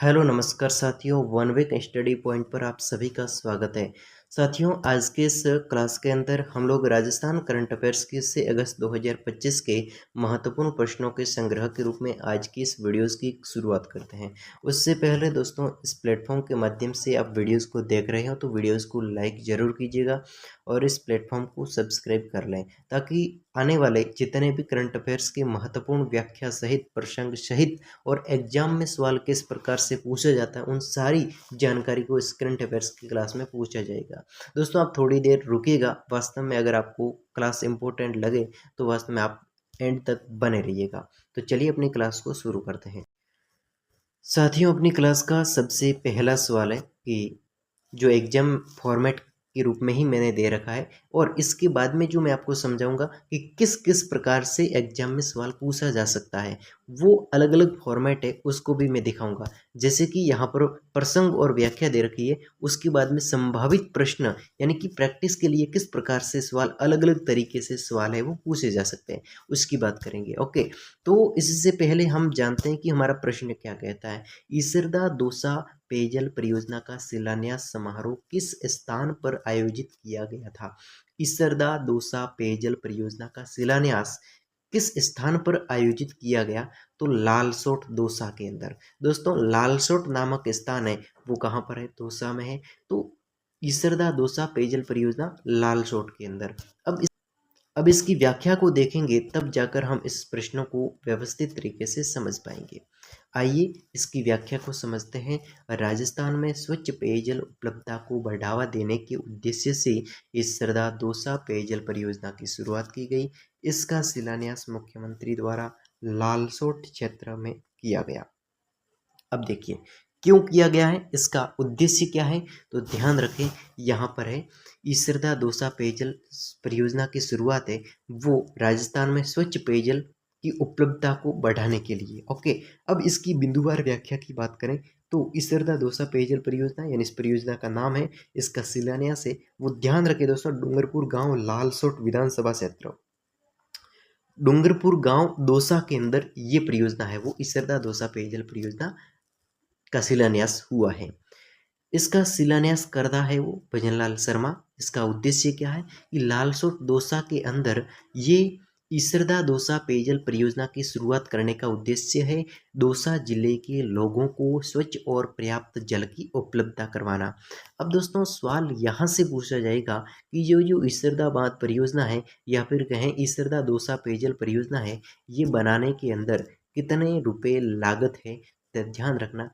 Hello नमस्कार साथियों, one week study point पर आप सभी का स्वागत है। साथियों, आज के इस क्लास के अंदर हम लोग राजस्थान करंट अफेयर्स के से अगस्त 2025 के महत्वपूर्ण प्रश्नों के संग्रह के रूप में आज की इस वीडियोस की शुरुआत करते हैं। उससे पहले दोस्तों, इस प्लेटफॉर्म के माध्यम से आप वीडियोस को देख रहे हो तो वीडियोस को लाइक ज़रूर कीजिएगा और इस प्लेटफॉर्म को सब्सक्राइब कर लें, ताकि आने वाले जितने भी करंट अफेयर्स के महत्वपूर्ण व्याख्या सहित, प्रसंग सहित और एग्जाम में सवाल किस प्रकार से पूछा जाता है, उन सारी जानकारी को इस करंट अफेयर्स की क्लास में पूछा जाएगा। दोस्तों, आप थोड़ी देर रुकिएगा। वास्तव में अगर आपको क्लास इंपॉर्टेंट लगे तो वास्तव में आप एंड तक बने रहिएगा। तो चलिए अपनी क्लास को शुरू करते हैं। साथियों, अपनी क्लास का सबसे पहला सवाल है कि जो एग्जाम फॉर्मेट के रूप में ही मैंने दे रखा है, और इसके बाद में जो मैं आपको समझाऊंगा कि किस किस प्रकार से एग्जाम में सवाल पूछा जा सकता है, वो अलग अलग फॉर्मेट है, उसको भी मैं दिखाऊंगा। जैसे कि यहाँ पर प्रसंग और व्याख्या दे रखी है, उसके बाद में संभावित प्रश्न यानी कि प्रैक्टिस के लिए किस प्रकार से सवाल, अलग अलग तरीके से सवाल है वो पूछे जा सकते हैं, उसकी बात करेंगे। ओके, तो इससे पहले हम जानते हैं कि हमारा प्रश्न क्या कहता है। ईसरदा दौसा पेयजल परियोजना का शिलान्यास समारोह किस स्थान पर आयोजित किया गया था। ईसरदा दौसा पेयजल परियोजना का शिलान्यास किस स्थान पर आयोजित किया गया, तो लालसोट दौसा के अंदर। दोस्तों, लालसोट नामक स्थान है, वो कहाँ पर है, दौसा में है। तो ईसरदा दौसा पेयजल परियोजना लालसोट के अंदर। अब इसकी व्याख्या को देखेंगे, तब जाकर हम इस प्रश्नों को व्यवस्थित तरीके से समझ पाएंगे। आइए इसकी व्याख्या को समझते हैं। राजस्थान में स्वच्छ पेयजल उपलब्धता को बढ़ावा देने के उद्देश्य से इस सरदार दौसा पेयजल परियोजना की शुरुआत की गई। इसका शिलान्यास मुख्यमंत्री द्वारा लालसोट क्षेत्र में किया गया। अब देखिए क्यों किया गया है, इसका उद्देश्य क्या है, तो ध्यान रखें, यहाँ पर है ईसरदा दौसा पेयजल परियोजना की शुरुआत है वो राजस्थान में स्वच्छ पेयजल की उपलब्धता को बढ़ाने के लिए। ओके, अब इसकी बिंदुवार व्याख्या की बात करें तो ईसरदा दौसा पेयजल परियोजना यानी इस परियोजना का नाम है, इसका शिलान्यास है, वो ध्यान रखें दोस्तों, डूंगरपुर गांव लालसोट विधानसभा क्षेत्र, डूंगरपुर गांव दौसा के अंदर ये परियोजना है, वो ईसरदा दौसा पेयजल परियोजना का शिलान्यास हुआ है। इसका शिलान्यास करता है वो भजनलाल शर्मा। इसका उद्देश्य क्या है कि लालसोट दौसा के अंदर ये ईसरदा दौसा पेयजल परियोजना की शुरुआत करने का उद्देश्य है दौसा जिले के लोगों को स्वच्छ और पर्याप्त जल की उपलब्धता करवाना। अब दोस्तों, सवाल यहाँ से पूछा जाएगा कि जो ईसरदा बांध परियोजना है या फिर कहें ईसरदा दौसा पेयजल परियोजना है, ये बनाने के अंदर कितने रुपए लागत है। तो ध्यान रखना,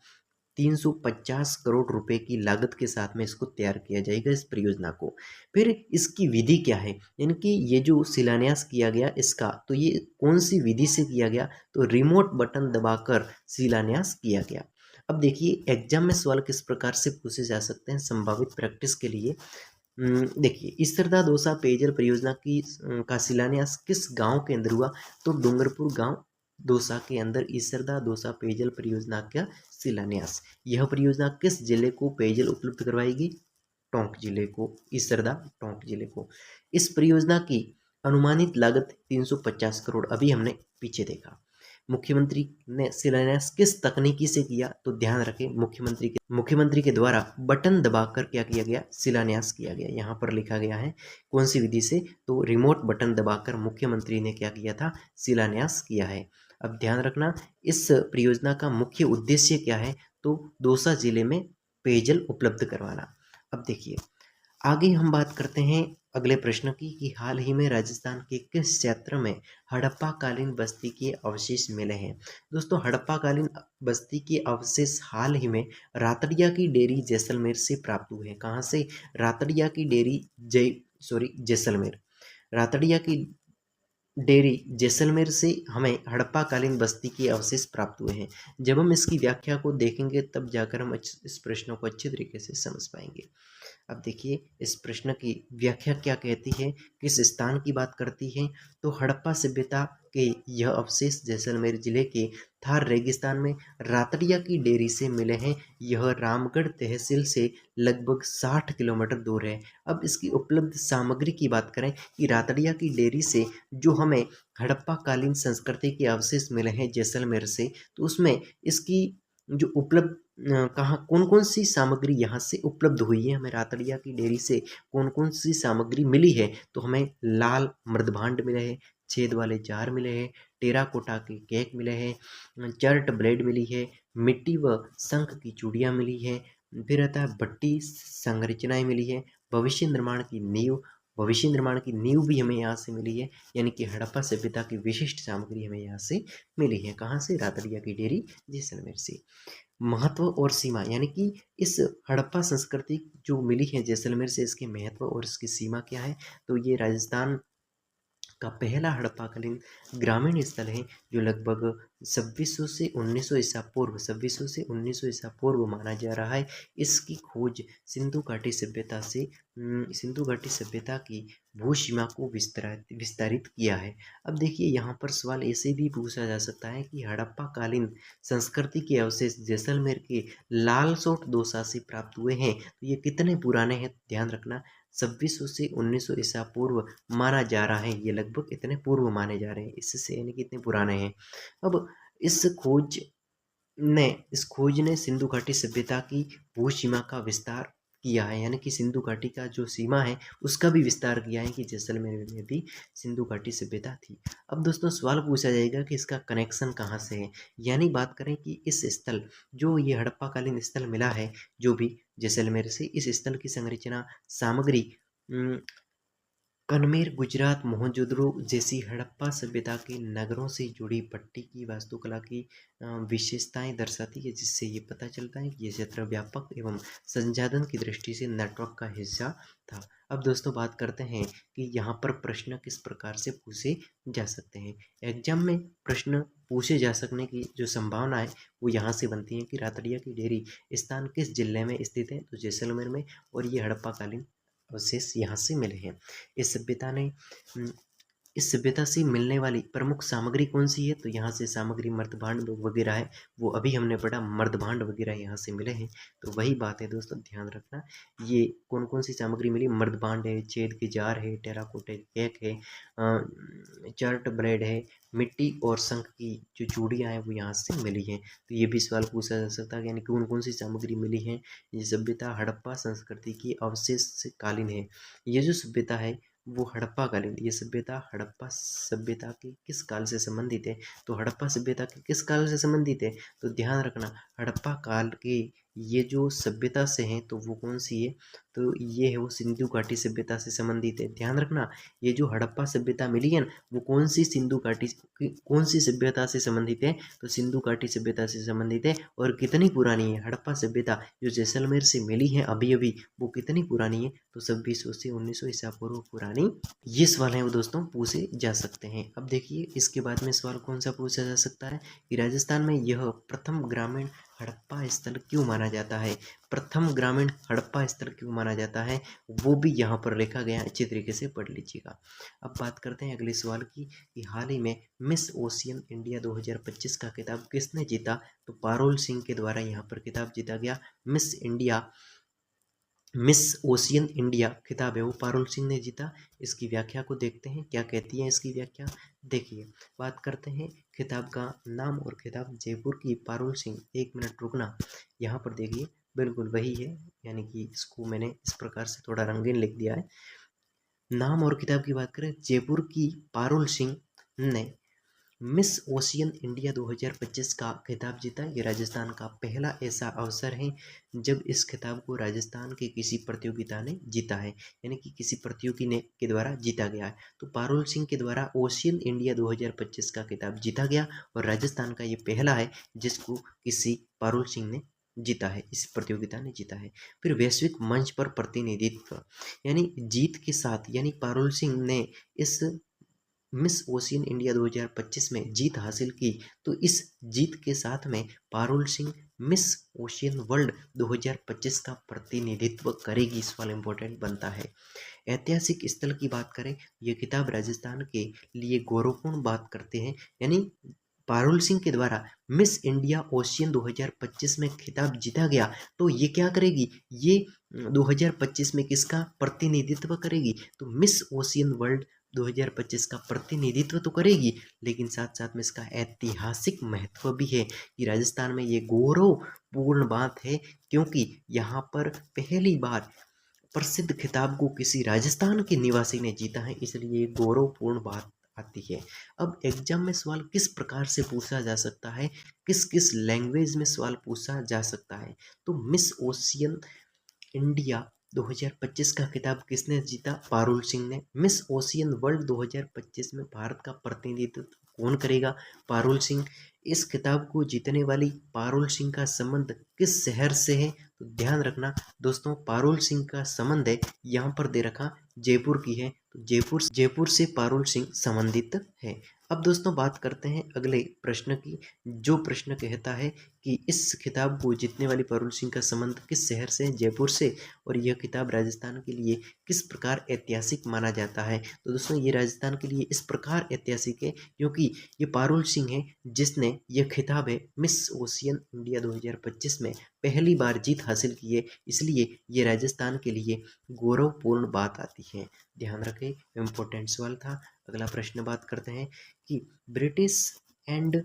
350 करोड़ रुपए की लागत के साथ में इसको तैयार किया जाएगा, इस परियोजना को। फिर इसकी विधि क्या है, यानी कि ये जो शिलान्यास किया गया इसका, तो ये कौन सी विधि से किया गया, तो रिमोट बटन दबाकर शिलान्यास किया गया। अब देखिए एग्जाम में सवाल किस प्रकार से पूछे जा सकते हैं संभावित प्रैक्टिस के लिए। देखिए, ईसरदा दौसा पेयजल परियोजना का शिलान्यास किस गांव के अंदर हुआ, तो डूंगरपुर गांव दौसा के अंदर ईसरदा दौसा पेयजल परियोजना का शिलान्यास। यह परियोजना किस जिले को पेयजल उपलब्ध करवाएगी, टोंक जिले को, ईसरदा टोंक जिले को। इस परियोजना की अनुमानित लागत 350 करोड़, अभी हमने पीछे देखा। मुख्यमंत्री ने शिलान्यास किस तकनीकी से किया, तो ध्यान रखें, मुख्यमंत्री के द्वारा बटन दबाकर क्या किया गया, शिलान्यास किया गया। यहाँ पर लिखा गया है कौन सी विधि से, तो रिमोट बटन दबाकर मुख्यमंत्री ने क्या किया था, शिलान्यास किया है। अब ध्यान रखना, इस परियोजना का मुख्य उद्देश्य क्या है, तो दौसा जिले में पेयजल उपलब्ध करवाना। अब देखिए आगे हम बात करते हैं अगले प्रश्न की कि हाल ही में राजस्थान के किस क्षेत्र में हड़प्पा कालीन बस्ती के अवशेष मिले हैं। दोस्तों, हड़प्पा कालीन बस्ती के अवशेष हाल ही में रातड़िया की डेयरी जैसलमेर से प्राप्त हुए हैं। कहाँ से, रातड़िया की डेयरी जैसलमेर, रातड़िया की डेयरी जैसलमेर से हमें हड़प्पा कालीन बस्ती के अवशेष प्राप्त हुए हैं। जब हम इसकी व्याख्या को देखेंगे तब जाकर हम इस प्रश्न को अच्छे तरीके से समझ पाएंगे। अब देखिए इस प्रश्न की व्याख्या क्या कहती है, किस स्थान की बात करती है, तो हड़प्पा सभ्यता के यह अवशेष जैसलमेर जिले के थार रेगिस्तान में रातड़िया की डेयरी से मिले हैं। यह रामगढ़ तहसील से लगभग 60 किलोमीटर दूर है। अब इसकी उपलब्ध सामग्री की बात करें कि रातड़िया की डेयरी से जो हमें हड़प्पा कालीन संस्कृति के अवशेष मिले हैं जैसलमेर से, तो उसमें इसकी जो उपलब्ध कहाँ कौन-कौन सी सामग्री यहाँ से उपलब्ध हुई है, हमें रातड़िया की डेयरी से कौन-कौन सी सामग्री मिली है। तो हमें लाल मृदभांड मिले हैं, छेद वाले जार मिले हैं, टेराकोटा के केक मिले हैं, चर्ट ब्लेड मिली है, मिट्टी व शंख की चूड़ियाँ मिली हैं, फिर आता है भट्टी संरचनाएँ मिली है, भविष्य निर्माण की नींव भी हमें यहाँ से मिली है, यानी कि हड़प्पा सभ्यता की विशिष्ट सामग्री हमें यहाँ से मिली है। कहाँ से? रातड़िया की डेयरी जैसलमेर से। महत्व और सीमा यानी कि इस हड़प्पा संस्कृति जो मिली है जैसलमेर से, इसके महत्व और इसकी सीमा क्या है? तो ये राजस्थान का पहला हड़प्पाकालीन ग्रामीण स्थल है जो लगभग 2600 से 1900 ईसा पूर्व 2600 से 1900 ईसा पूर्व माना जा रहा है। इसकी खोज सिंधु घाटी सभ्यता की भूसीमा को विस्तारित किया है। अब देखिए यहाँ पर सवाल ऐसे भी पूछा जा सकता है कि हड़प्पा कालीन संस्कृति के अवशेष जैसलमेर के लालसोट दोसा से प्राप्त हुए हैं, तो ये कितने पुराने हैं? ध्यान रखना 2600 से 1900 ईसा पूर्व माना जा रहा है, ये लगभग इतने पूर्व माने जा रहे हैं, इससे यानी कि इतने पुराने हैं। अब इस खोज ने सिंधु घाटी सभ्यता की भू सीमा का विस्तार किया है, यानी कि सिंधु घाटी का जो सीमा है उसका भी विस्तार किया है कि जैसलमेर में भी सिंधु घाटी सभ्यता थी। अब दोस्तों सवाल पूछा जाएगा कि इसका कनेक्शन कहाँ से है, यानी बात करें कि इस स्थल जो ये हड़प्पाकालीन स्थल मिला है जो भी जैसलमेर से, इस स्थल की संरचना सामग्री कनमेर, गुजरात, मोहनजोदड़ो जैसी हड़प्पा सभ्यता के नगरों से जुड़ी पट्टी की वास्तुकला की विशेषताएं दर्शाती है, जिससे ये पता चलता है कि ये क्षेत्र व्यापक एवं संसाधन की दृष्टि से नेटवर्क का हिस्सा था। अब दोस्तों बात करते हैं कि यहाँ पर प्रश्न किस प्रकार से पूछे जा सकते हैं। एग्जाम में प्रश्न पूछे जा सकने की जो संभावना है वो यहाँ से बनती है कि रातड़िया की डेयरी स्थान किस जिले में स्थित है, तो जैसलमेर में, और ये हड़प्पाकालीन अवशेष यहाँ से मिले हैं। इस सभ्यता ने इस सभ्यता से मिलने वाली प्रमुख सामग्री कौन सी है, तो यहाँ से सामग्री मर्दभांड वगैरह है, वो अभी हमने पढ़ा, मर्दभांड वगैरह यहाँ से मिले हैं। तो वही बात है दोस्तों, ध्यान रखना ये कौन कौन सी सामग्री मिली, मर्दभांड है, छेद के जार है, टेराकोटा केक है, चर्ट ब्रेड है, मिट्टी और शंख की जो चूड़ियाँ हैं वो यहाँ से मिली हैं। तो ये भी सवाल पूछा जा सकता है, यानी कौन कौन सी सामग्री मिली है। ये सभ्यता हड़प्पा संस्कृति की अवशेष कालीन है। ये जो सभ्यता है वो हड़प्पा कालीन, ये सभ्यता हड़प्पा सभ्यता के किस काल से संबंधित है, तो हड़प्पा सभ्यता के किस काल से संबंधित है, तो ध्यान रखना हड़प्पा काल के ये जो सभ्यता से हैं तो वो कौन सी है, तो ये है वो सिंधु घाटी सभ्यता से संबंधित है। ध्यान रखना ये जो हड़प्पा सभ्यता मिली है ना वो कौन सी कौन सी सभ्यता से संबंधित है, तो सिंधु घाटी सभ्यता से संबंधित है। और कितनी पुरानी है हड़प्पा सभ्यता जो जैसलमेर से मिली है अभी अभी, वो कितनी पुरानी है, तो 2600 से 1900 ईसा पूर्व पुरानी। ये सवाल है वो दोस्तों पूछे जा सकते हैं। अब देखिए इसके बाद में सवाल कौन सा पूछा जा सकता है कि राजस्थान में यह प्रथम ग्रामीण हड़प्पा स्थल क्यों माना जाता है, प्रथम ग्रामीण हड़प्पा स्थल क्यों माना जाता है, वो भी यहाँ पर लिखा गया, अच्छी तरीके से पढ़ लीजिएगा। अब बात करते हैं अगले सवाल की कि हाल ही में मिस ओशियन इंडिया 2025 का खिताब किसने जीता, तो पारुल सिंह के द्वारा यहाँ पर खिताब जीता गया। मिस ओशियन इंडिया खिताब है वो पारुल सिंह ने जीता। इसकी व्याख्या को देखते हैं, क्या कहती है इसकी व्याख्या। देखिए बात करते हैं खिताब का नाम और खिताब जयपुर की पारुल सिंह, एक मिनट रुकना, यहाँ पर देखिए बिल्कुल वही है, यानी कि इसको मैंने इस प्रकार से थोड़ा रंगीन लिख दिया है। नाम और किताब की बात करें, जयपुर की पारुल सिंह ने मिस ओशियन इंडिया 2025 का खिताब जीता। ये राजस्थान का पहला ऐसा अवसर है जब इस खिताब को राजस्थान के किसी प्रतियोगिता ने जीता है, यानी कि किसी प्रतियोगी ने के द्वारा जीता गया है। तो पारुल सिंह के द्वारा ओशियन इंडिया 2025 का खिताब जीता गया और राजस्थान का ये पहला है जिसको किसी पारुल सिंह ने जीता है, इस प्रतियोगिता ने जीता है। फिर वैश्विक मंच पर प्रतिनिधित्व, यानी जीत के साथ, यानी पारुल सिंह ने इस मिस ओशियन इंडिया 2025 में जीत हासिल की, तो इस जीत के साथ में Parul Singh miss ocean world 2025 का प्रतिनिधित्व करेगी। सवाल इम्पोर्टेंट बनता है। ऐतिहासिक स्थल की बात करें, ये किताब राजस्थान के लिए गौरवपूर्ण बात करते हैं, यानी पारुल सिंह के द्वारा मिस इंडिया ओशियन 2025 में खिताब जीता गया, तो ये क्या करेगी, ये 2025 में किसका प्रतिनिधित्व करेगी, तो मिस ओशियन वर्ल्ड 2025 का प्रतिनिधित्व तो करेगी, लेकिन साथ साथ में इसका ऐतिहासिक महत्व भी है कि राजस्थान में ये गौरवपूर्ण बात है, क्योंकि यहाँ पर पहली बार प्रसिद्ध खिताब को किसी राजस्थान के निवासी ने जीता है, इसलिए ये गौरवपूर्ण बात आती है। अब एग्जाम में सवाल किस प्रकार से पूछा जा सकता है, किस किस लैंग्वेज में सवाल पूछा जा सकता है, तो मिस ओशियन इंडिया 2025 का खिताब किसने जीता? पारुल सिंह ने। मिस ओशियन वर्ल्ड 2025 में भारत का प्रतिनिधित्व कौन करेगा? पारुल सिंह। इस खिताब को जीतने वाली पारुल सिंह का संबंध किस शहर से है? तो ध्यान रखना दोस्तों, पारुल सिंह का संबंध है, यहाँ पर दे रखा जयपुर की है, तो जयपुर से पारुल सिंह संबंधित है। अब दोस्तों बात करते हैं अगले प्रश्न की, जो प्रश्न कहता है कि इस खिताब को जीतने वाली पारुल सिंह का संबंध किस शहर से? जयपुर से। और यह खिताब राजस्थान के लिए किस प्रकार ऐतिहासिक माना जाता है? तो दोस्तों ये राजस्थान के लिए इस प्रकार ऐतिहासिक है क्योंकि ये पारुल सिंह है जिसने यह खिताब है मिस ओशियन इंडिया 2025 में पहली बार जीत हासिल की है, इसलिए ये राजस्थान के लिए गौरवपूर्ण बात आती है। ध्यान रखें, इम्पोर्टेंट सवाल था। अगला प्रश्न बात करते हैं कि British and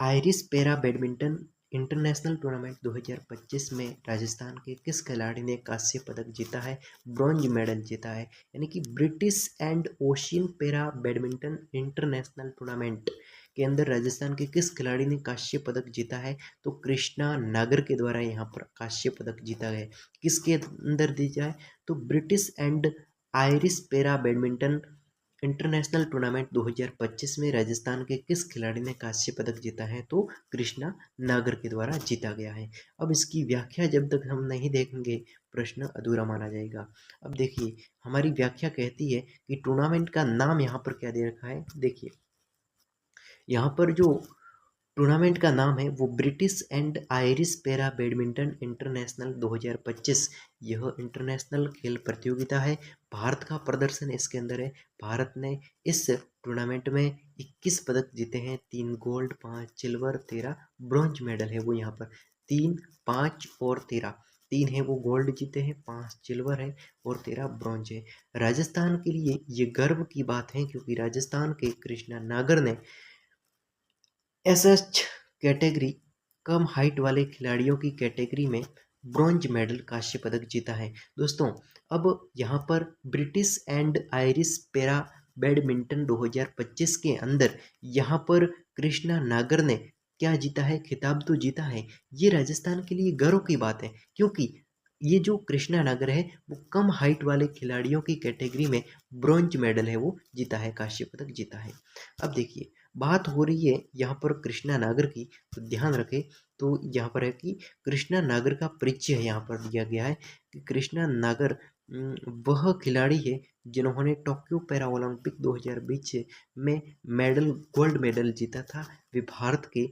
Irish para badminton international tournament 2025 में राजस्थान के किस खिलाड़ी ने कांस्य पदक जीता है, ब्रॉन्ज मेडल जीता है? यानी कि British and ocean para badminton international tournament के अंदर राजस्थान के किस खिलाड़ी ने कांस्य पदक जीता है? तो कृष्णा नागर के द्वारा यहाँ पर कांस्य पदक जीता गया। किसके अंदर जीता है? तो British and Irish para badminton international tournament 2025 में राजस्थान के किस खिलाड़ी ने कांस्य पदक जीता है? तो कृष्णा नागर के द्वारा जीता गया है। अब इसकी व्याख्या जब तक हम नहीं देखेंगे प्रश्न अधूरा माना जाएगा। अब देखिए, हमारी व्याख्या कहती है कि टूर्नामेंट का नाम यहाँ पर क्या दे रखा है। देखिए यहाँ पर जो टूर्नामेंट का नाम है वो British and Irish para badminton international 2025। यह इंटरनेशनल खेल प्रतियोगिता है। भारत का प्रदर्शन इसके अंदर है। भारत ने इस टूर्नामेंट में 21 पदक जीते हैं, 3 गोल्ड, 5 सिल्वर, 13 ब्रॉन्ज मेडल है वो यहाँ पर। 3, 5 और 13, 3 है वो गोल्ड जीते हैं, 5 सिल्वर है और 13 ब्रॉन्ज है। राजस्थान के लिए ये गर्व की बात है क्योंकि राजस्थान के कृष्णा नागर ने एसएच कैटेगरी कम हाइट वाले खिलाड़ियों की कैटेगरी में ब्रॉन्ज मेडल कांस्य पदक जीता है। दोस्तों अब यहाँ पर British and Irish para badminton 2025 के अंदर यहाँ पर कृष्णा नागर ने क्या जीता है? खिताब तो जीता है। ये राजस्थान के लिए गर्व की बात है क्योंकि ये जो कृष्णा नागर है वो कम हाइट वाले खिलाड़ियों की कैटेगरी में ब्रॉन्ज मेडल है वो जीता है, कांस्य पदक जीता है। अब देखिए बात हो रही है यहाँ पर कृष्णा नागर की, तो ध्यान रखें। तो यहाँ पर है कि कृष्णा नागर का परिचय यहाँ पर दिया गया है कि कृष्णा नागर वह खिलाड़ी है जिन्होंने टोक्यो पैरा ओलंपिक 2020 में गोल्ड मेडल जीता था। वे भारत के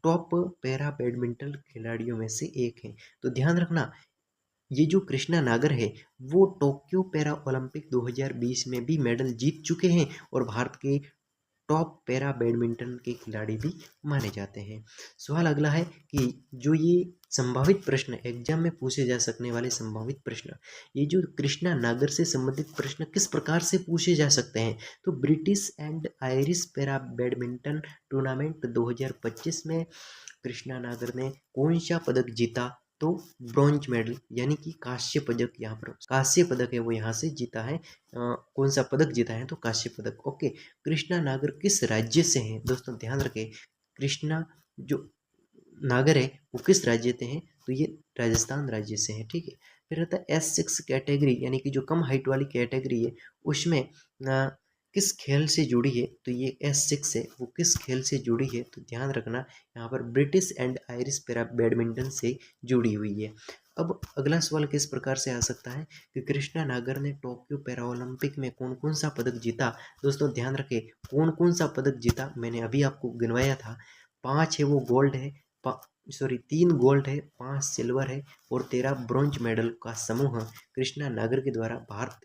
टॉप पैरा बैडमिंटन खिलाड़ियों में से एक हैं। तो ध्यान रखना, ये जो कृष्णा नागर है वो टोक्यो पैरा ओलंपिक 2020 में भी मेडल जीत चुके हैं और भारत के टॉप पैरा बैडमिंटन के खिलाड़ी भी माने जाते हैं। सवाल अगला है कि जो ये संभावित प्रश्न एग्जाम में पूछे जा सकने वाले संभावित प्रश्न, ये जो कृष्णा नागर से संबंधित प्रश्न किस प्रकार से पूछे जा सकते हैं? तो British and Irish para badminton tournament 2025 में कृष्णा नागर ने कौन सा पदक जीता? तो ब्रॉन्ज मेडल यानी कि कांस्य पदक, यहाँ पर कांस्य पदक है वो यहाँ से जीता है। कौन सा पदक जीता है? तो कांस्य पदक। ओके, कृष्णा नागर किस राज्य से हैं? दोस्तों ध्यान रखें, कृष्णा जो नागर है वो किस राज्य से हैं? तो ये राजस्थान राज्य से हैं, ठीक है। फिर रहता है S6 कैटेगरी यानी कि जो कम हाइट वाली कैटेगरी है उसमें किस खेल से जुड़ी है? तो ये S6 है वो किस खेल से जुड़ी है? तो ध्यान रखना यहाँ पर British and Irish para badminton से जुड़ी हुई है। अब अगला सवाल किस प्रकार से आ सकता है कि कृष्णा नागर ने टोक्यो पैरा ओलंपिक में कौन कौन सा पदक जीता? दोस्तों ध्यान रखें, कौन कौन सा पदक जीता मैंने अभी आपको गिनवाया था। 5 है वो गोल्ड है, 3 गोल्ड है, 5 सिल्वर है और 13 ब्रॉन्ज मेडल का समूह कृष्णा नागर के द्वारा भारत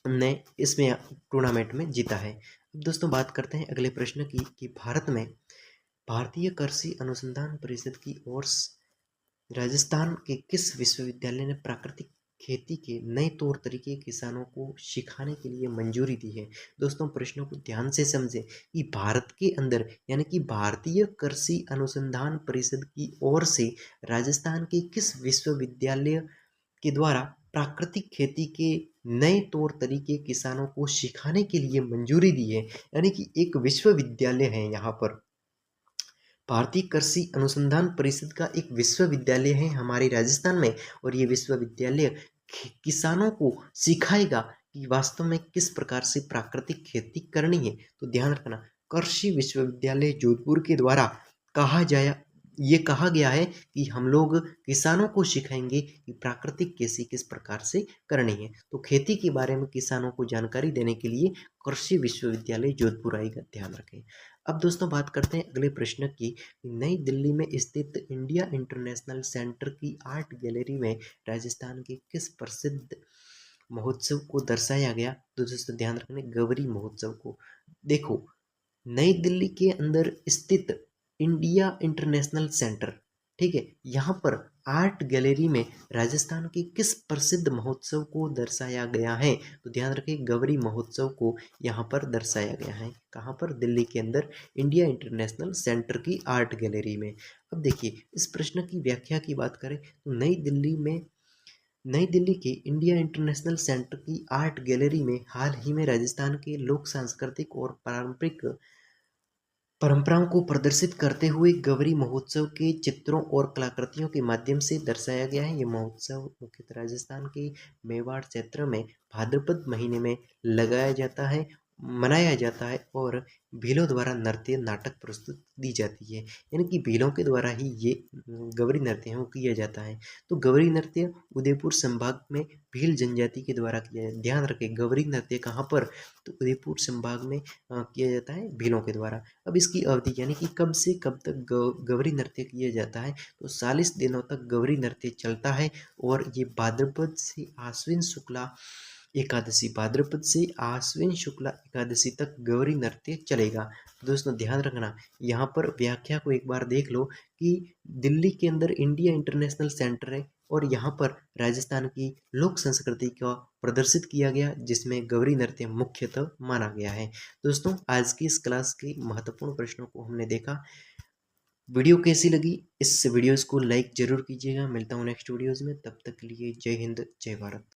ने इसमें टूर्नामेंट में जीता है। अब दोस्तों बात करते हैं अगले प्रश्न की कि भारत में भारतीय कृषि अनुसंधान परिषद की ओर राजस्थान के किस विश्वविद्यालय ने प्राकृतिक खेती के नए तौर तरीके किसानों को सिखाने के लिए मंजूरी दी है। दोस्तों प्रश्नों को ध्यान से समझें कि भारत के अंदर यानी कि भारतीय कृषि अनुसंधान परिषद की ओर से राजस्थान के किस विश्वविद्यालय के द्वारा प्राकृतिक खेती के नए तौर तरीके किसानों को सिखाने के लिए मंजूरी दी है। यानी कि एक विश्वविद्यालय है यहाँ पर, भारतीय कृषि अनुसंधान परिषद का एक विश्वविद्यालय है हमारे राजस्थान में, और ये विश्वविद्यालय किसानों को सिखाएगा कि वास्तव में किस प्रकार से प्राकृतिक खेती करनी है। तो ध्यान रखना, कृषि विश्वविद्यालय जोधपुर के द्वारा कहा जाया ये कहा गया है कि हम लोग किसानों को सिखाएंगे कि प्राकृतिक खेती किस प्रकार से करनी है। तो खेती के बारे में किसानों को जानकारी देने के लिए कृषि विश्वविद्यालय जोधपुर आएगा, ध्यान रखें। अब दोस्तों बात करते हैं अगले प्रश्न की। नई दिल्ली में स्थित इंडिया इंटरनेशनल सेंटर की आर्ट गैलरी में राजस्थान के किस प्रसिद्ध महोत्सव को दर्शाया गया? तो दोस्तों ध्यान रखना, गौरी महोत्सव को। देखो, नई दिल्ली के अंदर स्थित इंडिया इंटरनेशनल सेंटर, ठीक है, यहाँ पर आर्ट गैलरी में राजस्थान के किस प्रसिद्ध महोत्सव को दर्शाया गया है? तो ध्यान रखें, गौरी महोत्सव को यहाँ पर दर्शाया गया है। कहाँ पर? दिल्ली के अंदर इंडिया इंटरनेशनल सेंटर की आर्ट गैलरी में। अब देखिए, इस प्रश्न की व्याख्या की बात करें तो नई दिल्ली के इंडिया इंटरनेशनल सेंटर की आर्ट गैलरी में हाल ही में राजस्थान के लोक सांस्कृतिक और पारंपरिक परंपराओं को प्रदर्शित करते हुए गौरी महोत्सव के चित्रों और कलाकृतियों के माध्यम से दर्शाया गया है। ये महोत्सव मुख्यतः राजस्थान के मेवाड़ क्षेत्र में भाद्रपद महीने में मनाया जाता है और भीलों द्वारा नृत्य नाटक प्रस्तुत दी जाती है। यानी कि भीलों के द्वारा ही ये गौरी नृत्य है वो किया जाता है। तो गौरी नृत्य उदयपुर संभाग में भील जनजाति के द्वारा किया जाता है। ध्यान रखें, गौरी नृत्य कहाँ पर? तो उदयपुर संभाग में किया जाता है भीलों के द्वारा। अब इसकी अवधि यानी कि कब से कब तक गौरी नृत्य किया जाता है? तो 40 दिनों तक गौरी नृत्य चलता है, और ये भाद्रपद से आश्विन शुक्ला एकादशी तक गौरी नृत्य चलेगा। तो दोस्तों ध्यान रखना, यहाँ पर व्याख्या को एक बार देख लो कि दिल्ली के अंदर इंडिया इंटरनेशनल सेंटर है और यहाँ पर राजस्थान की लोक संस्कृति का प्रदर्शित किया गया, जिसमें गौरी नृत्य मुख्यतः माना गया है। दोस्तों आज की इस क्लास के महत्वपूर्ण प्रश्नों को हमने देखा। वीडियो कैसी लगी? इस वीडियोस को लाइक जरूर कीजिएगा। मिलता हूँ नेक्स्ट वीडियोस में, तब तक के लिए जय हिंद जय भारत।